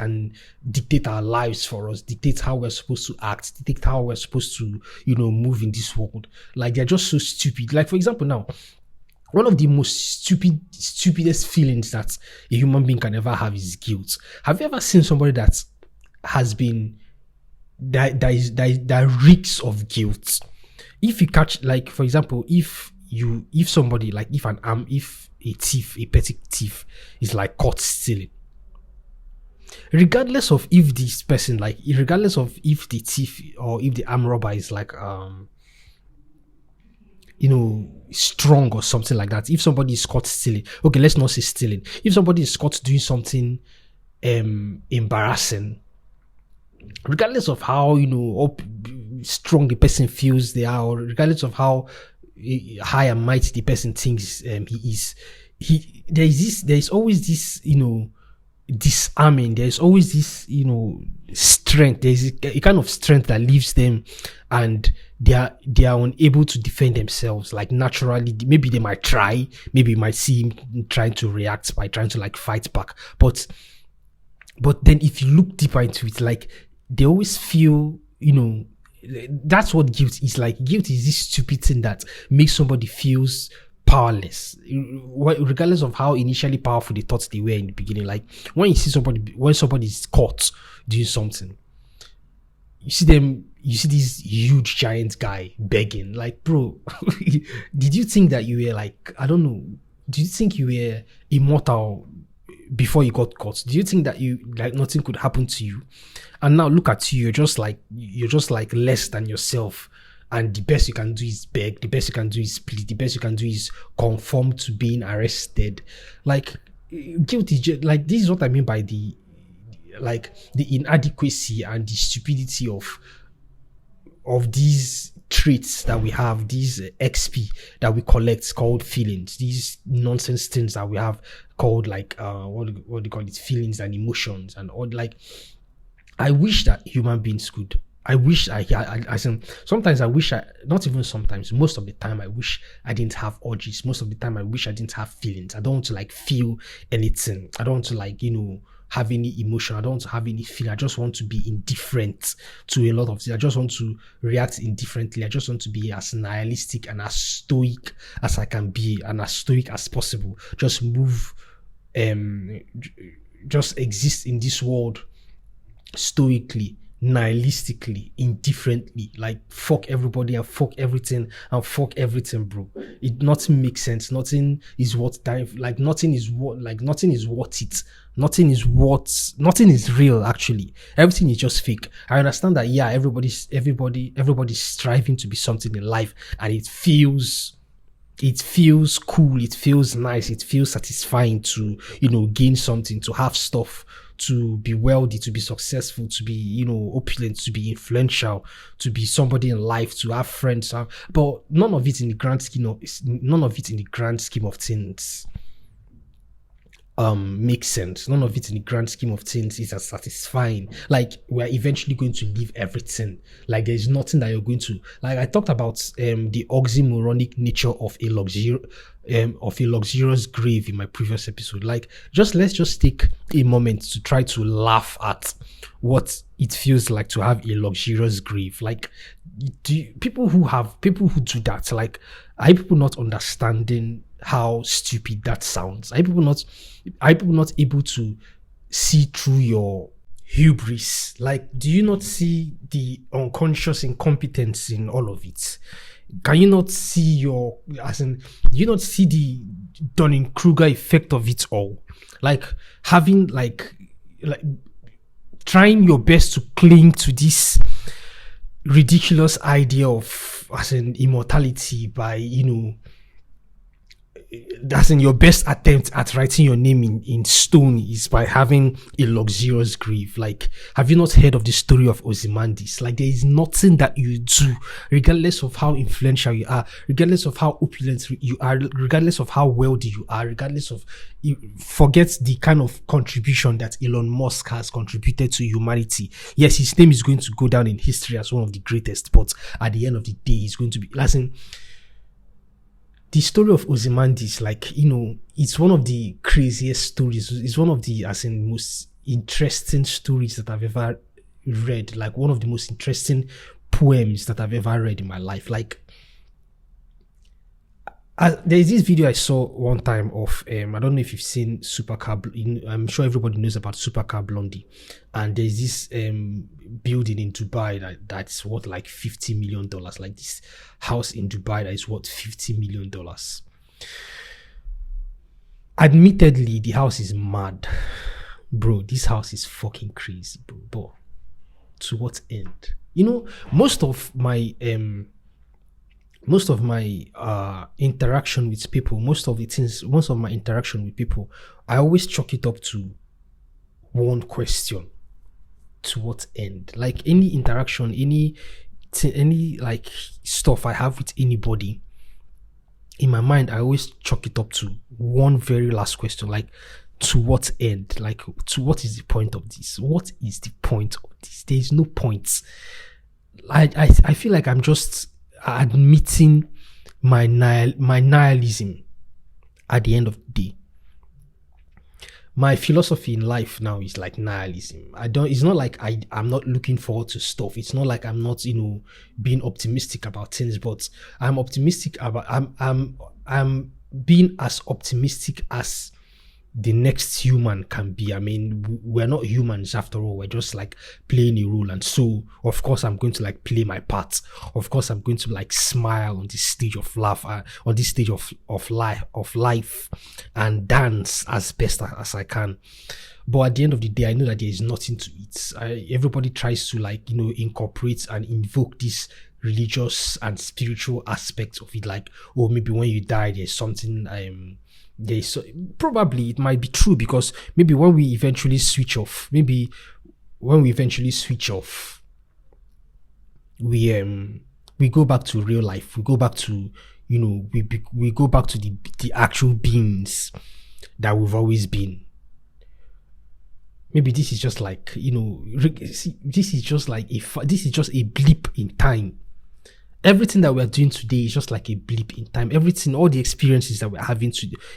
our lives for us, dictate how we're supposed to act, dictate how we're supposed to, move in this world. Like they're just so stupid. Like, for example, now, one of the most stupidest feelings that a human being can ever have is guilt. Have you ever seen somebody that has been that reeks of guilt? If you catch, like, for example, if somebody, like, if a petty thief is like caught stealing, regardless of if this person, like, regardless of if the thief or if the armed robber is like strong or something like that, if somebody is caught stealing, okay, let's not say stealing, if somebody is caught doing something embarrassing, regardless of how strong the person feels they are, or regardless of how high and mighty the person thinks he is, there's always this disarming, there's always this strength, there's a kind of strength that leaves them, and they are unable to defend themselves. Like, naturally, maybe they might try, maybe you might see him trying to react by trying to like fight back, but then if you look deeper into it, like, they always feel, that's what guilt is. Like, guilt is this stupid thing that makes somebody feels powerless, regardless of how initially powerful they thought they were in the beginning. Like, when somebody is caught doing something, you see this huge giant guy begging, like, bro, did you think that you were like, I don't know, did you think you were immortal before you got caught? Do you think that you, like, nothing could happen to you? And now look at you, you're just like less than yourself, and the best you can do is beg, the best you can do is plead, the best you can do is conform to being arrested. Like, guilt is just, like, this is what I mean by the inadequacy and the stupidity of these traits that we have, these XP that we collect called feelings, these nonsense things that we have called, like, what do you call it, feelings and emotions and all. Like, I wish that human beings could, sometimes I wish not even sometimes, most of the time I wish I didn't have urges. Most of the time I wish I didn't have feelings. I don't want to like feel anything. I don't want to like, have any emotion. I don't want to have any feeling. I just want to be indifferent to a lot of things. I just want to react indifferently. I just want to be as nihilistic and as stoic as I can be, and as stoic as possible. Just move, just exist in this world stoically, nihilistically, indifferently, like fuck everybody and fuck everything and fuck everything, bro. Nothing makes sense. Nothing is worth time. Like, nothing is worth it. Nothing is real, actually. Everything is just fake. I understand that, yeah, everybody's striving to be something in life, and it feels cool, it feels nice, it feels satisfying to gain something, to have stuff, to be wealthy, to be successful, to be opulent, to be influential, to be somebody in life, to have friends, but none of it in the grand scheme of things makes sense. None of it in the grand scheme of things is as satisfying. Like, we're eventually going to leave everything. Like, there's nothing that you're going to, like I talked about the oxymoronic nature of a luxurious grave in my previous episode. Like, let's just take a moment to try to laugh at what it feels like to have a luxurious grave. Like, people who do that, like, are people not understanding how stupid that sounds? Are people not able to see through your hubris? Like, do you not see the unconscious incompetence in all of it? Can you not see do you not see the Dunning-Kruger effect of it all? Like, having like trying your best to cling to this ridiculous idea of immortality by, that's in your best attempt at writing your name in stone is by having a luxurious grave. Like, have you not heard of the story of Ozymandias? Like, there is nothing that you do, regardless of how influential you are, regardless of how opulent you are, regardless of how wealthy you are, regardless of, forget the kind of contribution that Elon Musk has contributed to humanity. Yes, his name is going to go down in history as one of the greatest, but at the end of the day, he's going to be, the story of Ozymandias, like, it's one of the craziest stories. It's one of the, most interesting stories that I've ever read. Like, one of the most interesting poems that I've ever read in my life. Like, there's this video I saw one time of, I don't know if you've seen Supercar. I'm sure everybody knows about Supercar Blondie. And there's this building in Dubai that's worth like $50 million. Like, this house in Dubai that is worth $50 million. Admittedly, the house is mad. Bro, this house is fucking crazy, bro. But to what end? Most of my interaction with people, most of my interaction with people, I always chalk it up to one question: to what end? Like, any interaction, any like stuff I have with anybody, in my mind, I always chalk it up to one very last question: like, to what end? Like, to what is the point of this? What is the point of this? There is no point. I feel like I'm just admitting my nihilism at the end of the day. My philosophy in life now is like nihilism. It's not like I'm not looking forward to stuff. It's not like I'm not, being optimistic about things, but I'm optimistic about, I'm being as optimistic as the next human can be. I mean, we're not humans after all. We're just like playing a role, and so of course I'm going to like play my part. Of course I'm going to like smile on this stage of laugh, on this stage of life, and dance as best as I can. But at the end of the day, I know that there is nothing to it. Everybody tries to like incorporate and invoke this religious and spiritual aspects of it. Like, oh, maybe when you die, there's something probably it might be true, because maybe when we eventually switch off, we go back to real life. We go back to we go back to the actual beings that we've always been. Maybe this is just like this is just a blip in time. Everything that we're doing today is just like a blip in time. Everything, all the experiences that we're having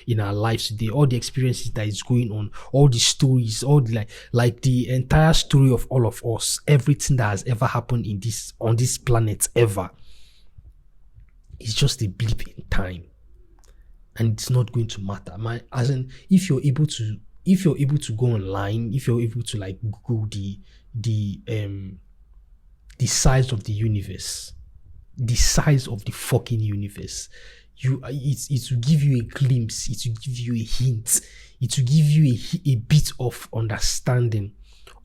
in our lives today, all the experiences that is going on, all the stories, all the like the entire story of all of us, everything that has ever happened on this planet ever, is just a blip in time, and it's not going to matter. If you're able to go online, if you're able to like Google the size of the universe. The size of the fucking universe, it will give you a glimpse, it will give you a hint, it will give you a bit of understanding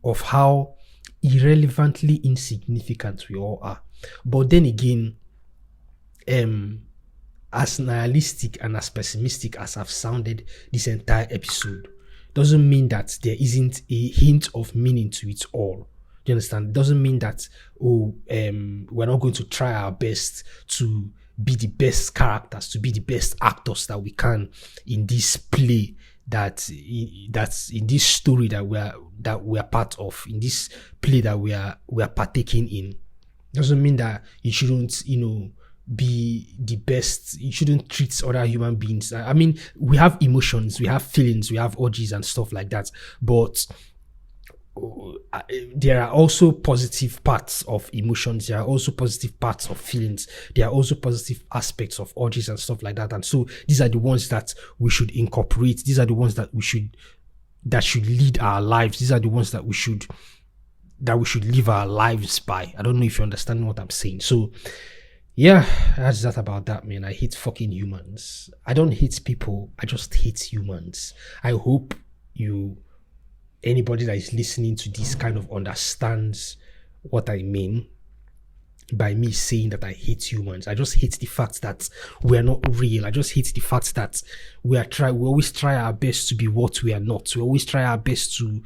of how irrelevantly insignificant we all are. But then again, as nihilistic and as pessimistic as I've sounded this entire episode, doesn't mean that there isn't a hint of meaning to it all. Do you understand? It doesn't mean that, we're not going to try our best to be the best characters, to be the best actors that we can in this play that's in this story that we're part of, in this play that we are partaking in, doesn't mean that you shouldn't, be the best. You shouldn't treat other human beings. I mean, we have emotions, we have feelings, we have urges and stuff like that, but there are also positive parts of emotions, there are also positive parts of feelings, there are also positive aspects of urges and stuff like that. And so these are the ones that we should incorporate, these are the ones that should lead our lives, these are the ones that we should live our lives by. I don't know if you understand what I'm saying. So yeah, that's that about that, man. I hate fucking humans. I don't hate people, I just hate humans. I hope anybody that is listening to this kind of understands what I mean by me saying that I hate humans. I just hate the fact that we're not real. I just hate the fact that we always try our best to be what we are not. We always try our best to,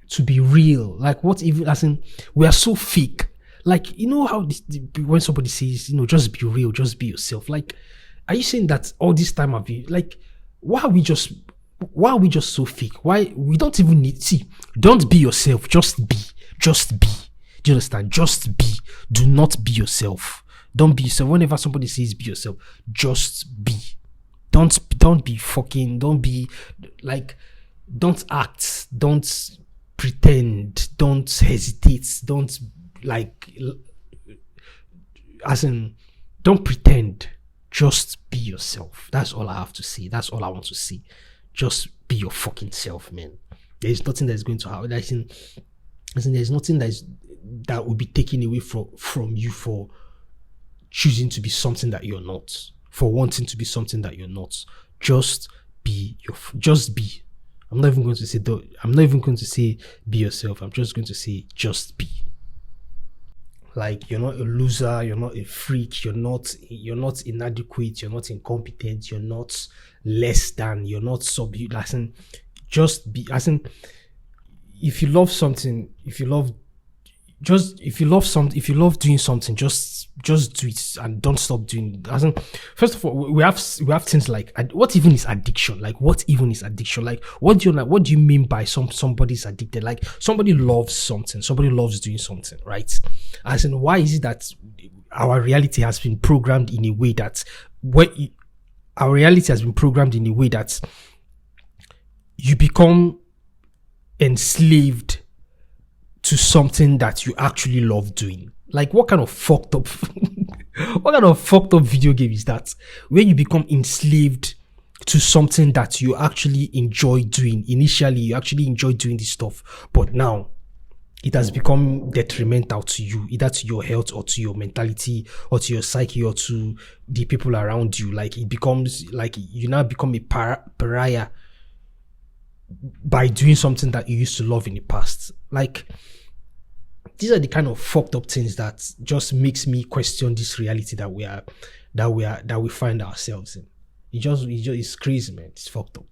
to be real. Like, what even, as in, we are so fake. Like, how when somebody says, just be real, just be yourself. Like, are you saying that all this time I've been, like, why are we just so fake? Why we don't even need, don't be yourself, just be. Do you understand? Just be. Do not be yourself. Don't be yourself. Whenever somebody says be yourself, just be. Don't be fucking, don't be like, don't act, don't pretend, don't hesitate, don't like, as in, don't pretend, just be yourself. That's all I have to say. That's all I want to say. Just be your fucking self, man. There's nothing that's going to happen. There's nothing that will be taken away from you for choosing to be something that you're not, for wanting to be something that you're not. Just be just be. I'm not even going to say be yourself. I'm just going to say just be. Like, you're not a loser, you're not a freak, you're not inadequate, you're not incompetent, you're not less than, you're not just be. As in, if you love something, if you love doing something, just do it and don't stop doing it. As in, first of all, we have things like, what even is addiction? Like, what even is addiction? Like, what do you mean by somebody's addicted? Like, somebody loves something, somebody loves doing something, right? As in, why is it that our reality has been programmed in a way that you become enslaved to something that you actually love doing? Like, what kind of fucked up video game is that, where you become enslaved to something that you actually enjoy doing? Initially, you actually enjoy doing this stuff, but now it has become detrimental to you, either to your health or to your mentality or to your psyche or to the people around you. Like, it becomes like you now become a pariah by doing something that you used to love in the past. Like, these are the kind of fucked up things that just makes me question this reality that we find ourselves in. It's crazy, man. It's fucked up.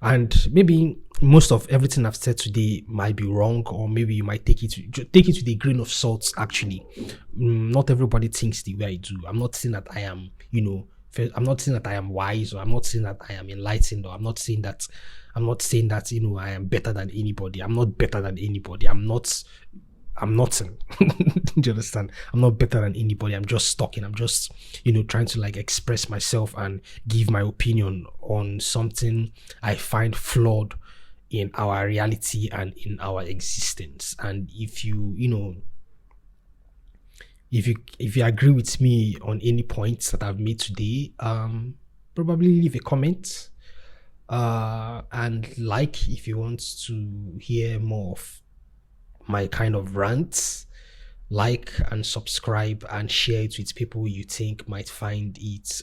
And maybe most of everything I've said today might be wrong, or maybe you might take it with a grain of salt. Actually, not everybody thinks the way I do. I'm not saying that I am, I'm not saying that I am wise, or I'm not saying that I am enlightened, or I'm not saying that I am better than anybody. I'm not better than anybody. I'm nothing. Do you understand? I'm not better than anybody. I'm just talking. I'm just, trying to like express myself and give my opinion on something I find flawed in our reality and in our existence. And if you agree with me on any points that I've made today, probably leave a comment. And if you want to hear more of my kind of rants, like and subscribe and share it with people you think might find it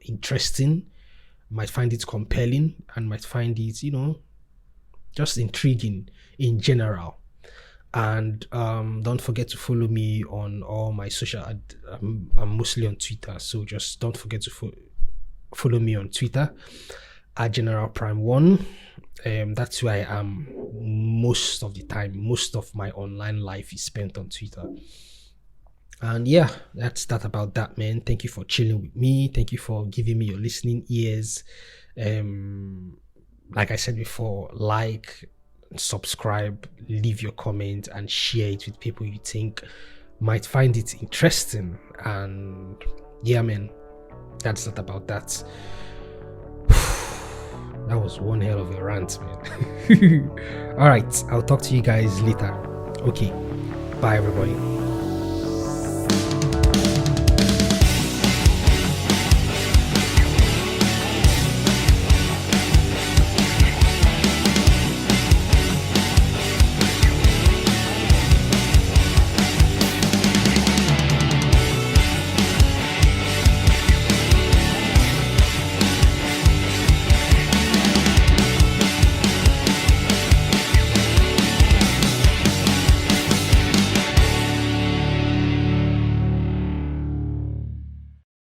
interesting, might find it compelling, and might find it just intriguing in general. And don't forget to follow me on all my social. I'm mostly on Twitter, so just don't forget to follow me on Twitter at General Prime 1. That's where I am most of the time. Most of my online life is spent on Twitter. And yeah, that's that about that, man. Thank you for chilling with me. Thank you for giving me your listening ears. Like I said before, like, subscribe, leave your comment, and share it with people you think might find it interesting. And yeah, man, that's not about that. That was one hell of a rant, man. All right, I'll talk to you guys later. Okay, bye, everybody.